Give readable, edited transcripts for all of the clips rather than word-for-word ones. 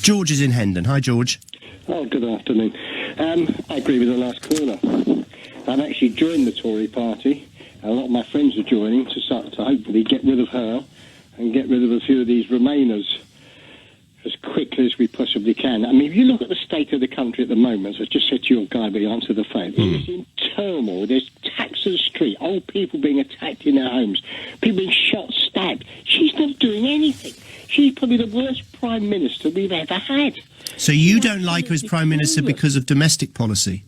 George is in Hendon. Hi, George. Oh, good afternoon. I agree with the last caller. I've actually joined the Tory party. A lot of my friends are joining to hopefully get rid of her and get rid of a few of these Remainers as quickly as we possibly can. I mean, if you look at the state of the country at the moment, as I just said to your guy, but he answered the phone, it is in turmoil. There's attacks on the street, old people being attacked in their homes, people being shot, stabbed. She's not doing anything. She's probably the worst Prime Minister we've ever had. So you don't like her as Prime Minister because of domestic policy?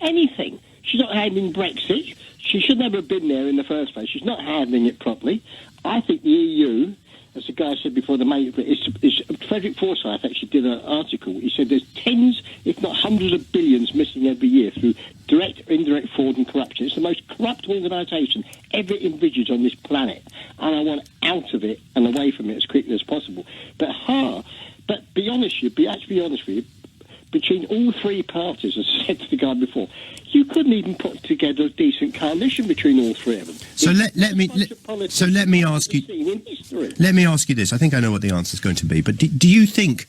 Anything. She's not handling Brexit. She should never have been there in the first place. She's not handling it properly. I think the EU, as the guy said before, Frederick Forsyth actually did an article. He said there's tens, if not hundreds of billions missing every year through direct or indirect fraud and corruption. It's the most corrupt organisation ever envisaged on this planet. And I want out of it and away from it as quickly as possible. But be honest with you, between all three parties, as I said to the guy before, you couldn't even put together a decent coalition between all three of them. So let me ask you this. I think I know what the answer is going to be. But do you think,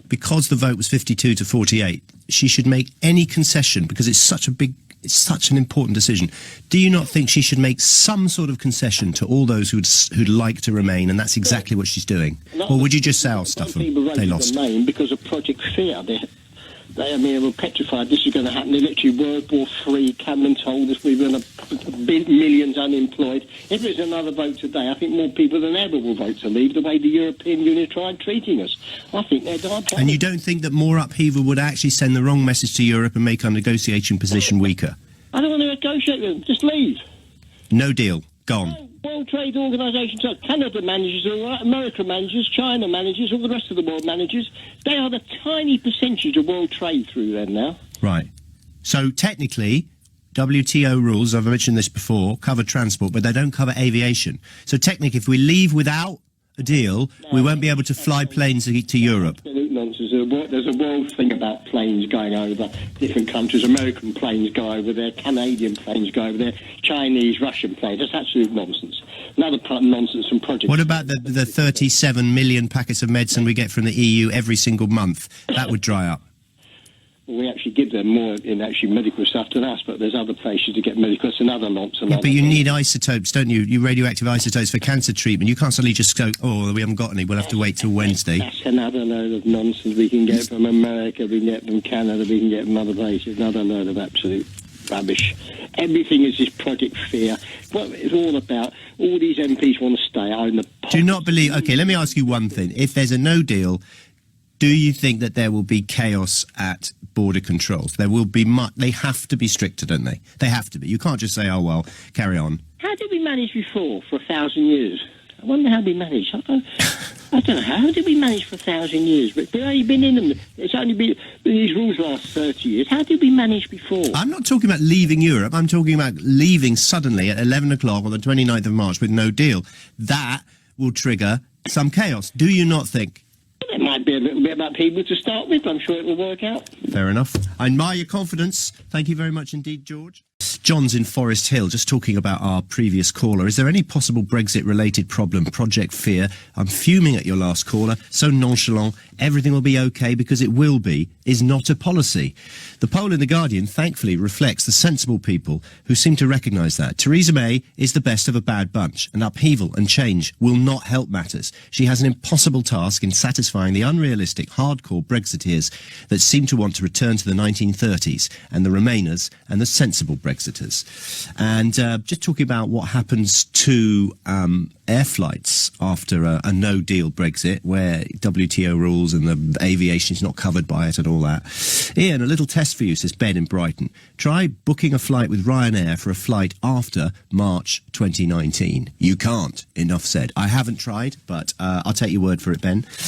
because the vote was 52 to 48, she should make any concession, because it's such an important decision? Do you not think she should make some sort of concession to all those who'd like to remain, and that's exactly what she's doing? Or would you just say, "Oh, stuff them, they lost"? Remain because of Project Fear. They were petrified this is going to happen. They're literally World War III. Cameron told us we were going to be millions unemployed. If there's another vote today, I think more people than ever will vote to leave, the way the European Union tried treating us. I think they're dark. And you don't think that more upheaval would actually send the wrong message to Europe and make our negotiation position weaker? I don't want to negotiate with them. Just leave. No deal. Gone. No. World Trade Organization, Canada manages, America manages, China manages, all the rest of the world manages. They are the tiny percentage of world trade through them now. Right. So technically, WTO rules, I've mentioned this before, cover transport, but they don't cover aviation. So technically, if we leave without a deal, we won't be able to fly planes to Europe. Absolute nonsense. There's a world thing about planes going over different countries. American planes go over there, Canadian planes go over there, Chinese, Russian planes. That's absolute nonsense. Another part of nonsense from projects. What about the 37 million packets of medicine we get from the EU every single month? That would dry up. Well, we actually give them more in actually medical stuff than us, but there's other places to get medical. It's another nonsense. Yeah, but you need isotopes, don't you? You radioactive isotopes for cancer treatment. You can't suddenly just go, oh, we haven't got any, we'll have to wait till Wednesday. That's another load of nonsense. We can get from America, we can get from Canada, we can get from other places. Another load of absolute rubbish. Everything is this Project Fear. What it's all about, all these MPs want to stay out in the... Do you not believe... OK, let me ask you one thing. If there's a no deal, do you think that there will be chaos at border controls? There will be they have to be stricter, don't they? They have to be. You can't just say, oh, well, carry on. How did we manage before for 1,000 years? I wonder how we managed. I don't know. How did we manage for 1,000 years? But we've only been in them. It's only been these rules last 30 years. How did we manage before? I'm not talking about leaving Europe. I'm talking about leaving suddenly at 11 o'clock on the 29th of March with no deal. That will trigger some chaos. Do you not think? There might be a little bit about people to start with. I'm sure it will work out. Fair enough. I admire your confidence. Thank you very much indeed, George. John's in Forest Hill, just talking about our previous caller. Is there any possible Brexit-related problem? Project Fear. I'm fuming at your last caller. So nonchalant. Everything will be okay because it will be, is not a policy. The poll in The Guardian, thankfully, reflects the sensible people who seem to recognise that. Theresa May is the best of a bad bunch, and upheaval and change will not help matters. She has an impossible task in satisfying the unrealistic, hardcore Brexiteers that seem to want to return to the 1930s, and the Remainers and the sensible Brexiters. And just talking about what happens to air flights after a no-deal Brexit, where WTO rules and the aviation is not covered by it and all that. Ian, a little test for you, says Ben in Brighton. Try booking a flight with Ryanair for a flight after March 2019. You can't. Enough said. I haven't tried, but I'll take your word for it, Ben.